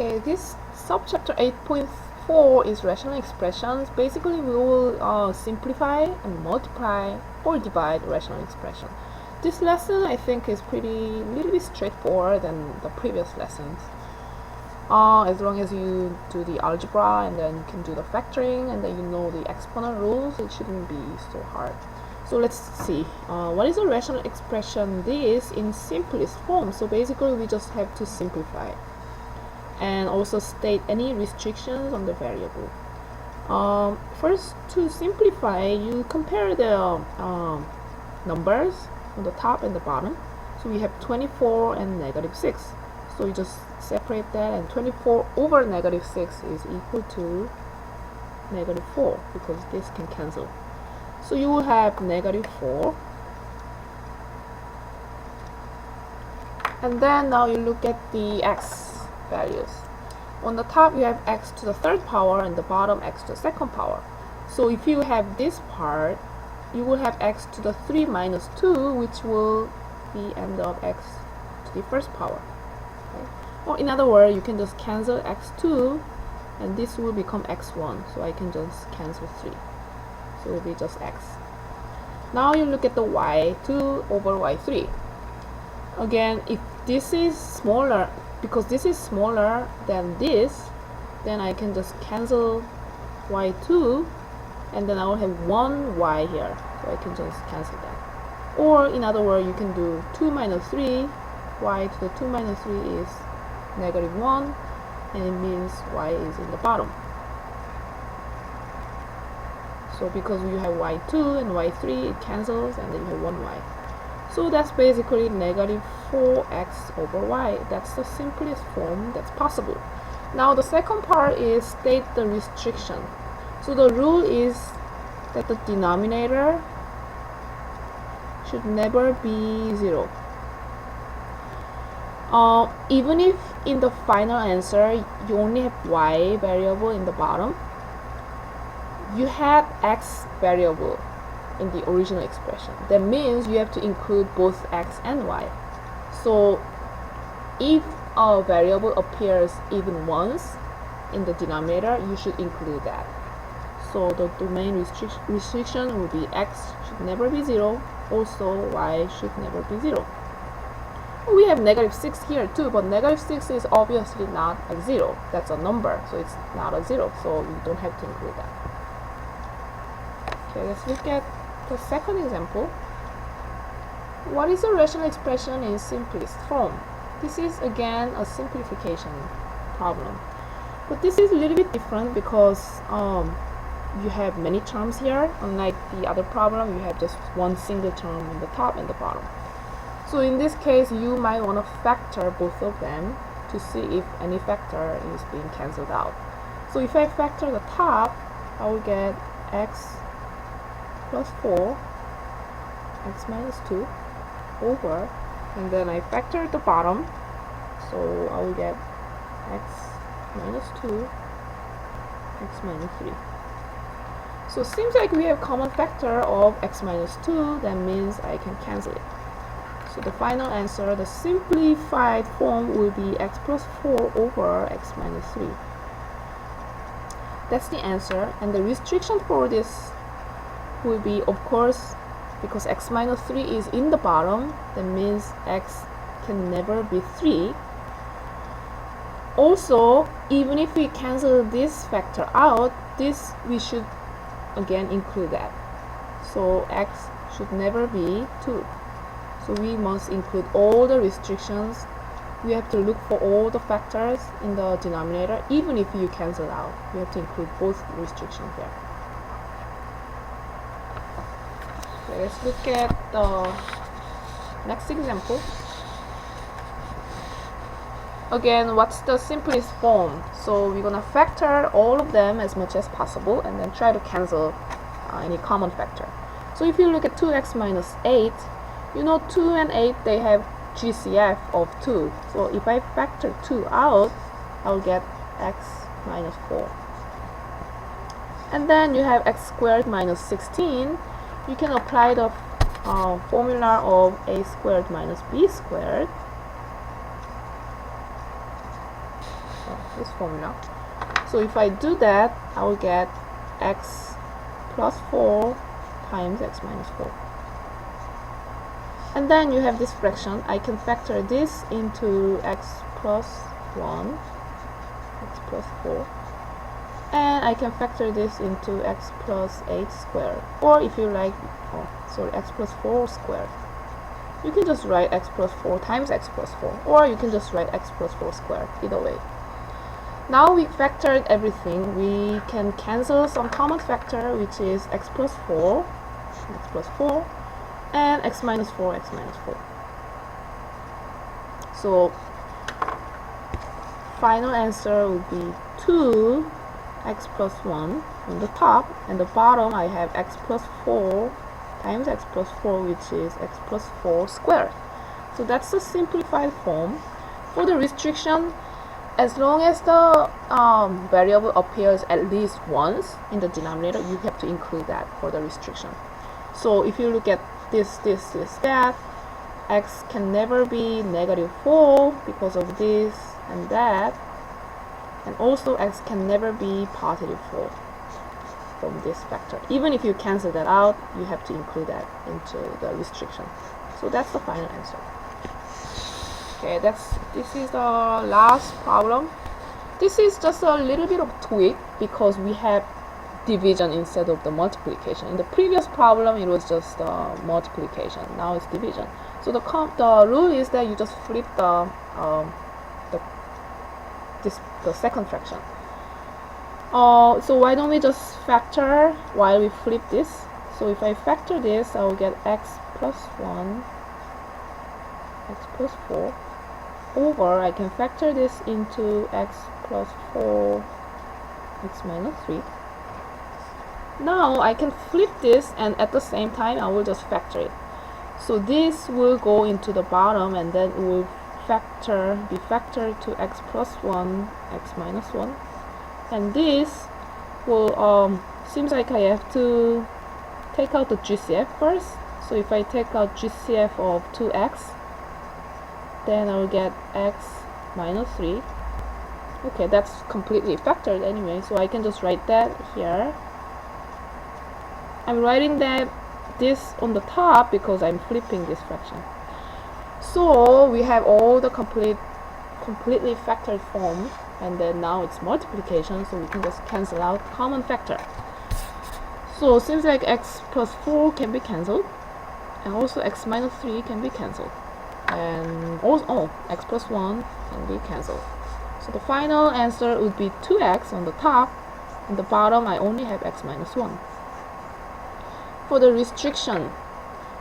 Okay, this subchapter 8.4 is rational expressions. Basically, we will simplify and multiply or divide rational expression. This lesson I think is little bit straightforward than the previous lessons. As long as you do the algebra and then you can do the factoring and then you know the exponent rules, it shouldn't be so hard. So let's see, what is a rational expression? This in simplest form. So basically we just have to simplify and also state any restrictions on the variable. First, to simplify, you compare the numbers on the top and the bottom. So we have 24 and -6. So you just separate that, and 24 over -6 is equal to -4 because this can cancel. So you will have -4. And then now you look at the x values. On the top you have x to the third power and the bottom x to the second power. So if you have this part, you will have x to the 3 minus 2, which will be end of x to the first power. Okay? Or in other words, you can just cancel x2 and this will become x1. So I can just cancel 3. So it will be just x. Now you look at the y2 over y3. Again, if this is smaller, because this is smaller than this, then I can just cancel y2 and then I will have 1 y here. So I can just cancel that. Or in other words, you can do 2 minus 3. Y to the 2 minus 3 is -1, and it means y is in the bottom. So because you have y2 and y3, it cancels and then you have 1y. So that's basically -4x over y. That's the simplest form that's possible. Now the second part is state the restriction. So the rule is that the denominator should never be 0. Even if in the final answer you only have y variable in the bottom, you had x variable in the original expression. That means you have to include both x and y. So if a variable appears even once in the denominator, you should include that. So the domain restriction will be x should never be 0, also y should never be 0. We have -6 here too, but -6 is obviously not a 0. That's a number, so it's not a 0, so you don't have to include that. Okay, let's look at the second example. What is a rational expression in simplest form? This is again a simplification problem, but this is a little bit different because you have many terms here. Unlike the other problem, you have just one single term in the top and the bottom. So in this case, you might want to factor both of them to see if any factor is being cancelled out. So if I factor the top, I will get x plus 4, x minus 2 over, and then I factor the bottom, so I will get x minus 2, x minus 3. So it seems like we have common factor of x minus 2, that means I can cancel it. So the final answer, the simplified form, will be x plus 4 over x minus 3. That's the answer, and the restriction for this will be, of course, because x minus 3 is in the bottom, that means x can never be 3. Also, even if we cancel this factor out, this we should again include that. So x should never be 2. So we must include all the restrictions. We have to look for all the factors in the denominator. Even if you cancel out, you have to include both restrictions there. Okay, let's look at the next example. Again, what's the simplest form? So we're gonna factor all of them as much as possible and then try to cancel any common factor. So if you look at 2x minus 8, you know 2 and 8, they have GCF of 2. So if I factor 2 out, I'll get x minus 4. And then you have x squared minus 16. You can apply the formula of a squared minus b squared. this formula. So if I do that, I will get x plus 4 times x minus 4. And then you have this fraction. I can factor this into x plus 1, x plus 4. And I can factor this into x plus 8 squared. Or if you like, x plus 4 squared. You can just write x plus 4 times x plus 4. Or you can just write x plus 4 squared. Either way. Now we factored everything. We can cancel some common factor, which is x plus 4, and x minus 4, x minus 4. So final answer would be 2 x plus 1 on the top, and the bottom I have x plus 4 times x plus 4, which is x plus 4 squared. So that's the simplified form. For the restriction, as long as the variable appears at least once in the denominator, you have to include that for the restriction. So if you look at this, that, x can never be negative 4 because of this and that, and also x can never be positive 4 from this factor. Even if you cancel that out, you have to include that into the restriction. So that's the final answer. Okay, this is the last problem. This is just a little bit of tweak because we have division instead of the multiplication. In the previous problem, it was just multiplication. Now it's division. So the rule is that you just flip the second fraction. So why don't we just factor while we flip this? So if I factor this, I will get x plus 1, x plus 4, over, I can factor this into x plus 4, x minus 3. Now I can flip this, and at the same time I will just factor it. So this will go into the bottom, and then it will be factored to x plus 1, x minus 1. And this will, seems like I have to take out the GCF first. So if I take out GCF of 2x, then I will get x minus 3. Okay, that's completely factored anyway, so I can just write that here. I'm writing that this on the top because I'm flipping this fraction. So we have all the completely factored form, and then now it's multiplication, so we can just cancel out common factor. So it seems like x plus 4 can be cancelled, and also x minus 3 can be cancelled, and also x plus 1 can be cancelled. So the final answer would be 2x on the top, and the bottom I only have x minus 1. For the restriction,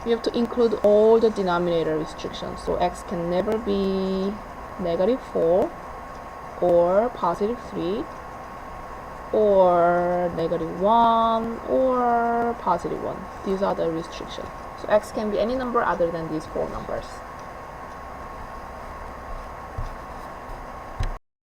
you have to include all the denominator restrictions. So x can never be negative 4 or positive 3 or negative 1 or positive 1. These are the restrictions. So x can be any number other than these 4 numbers.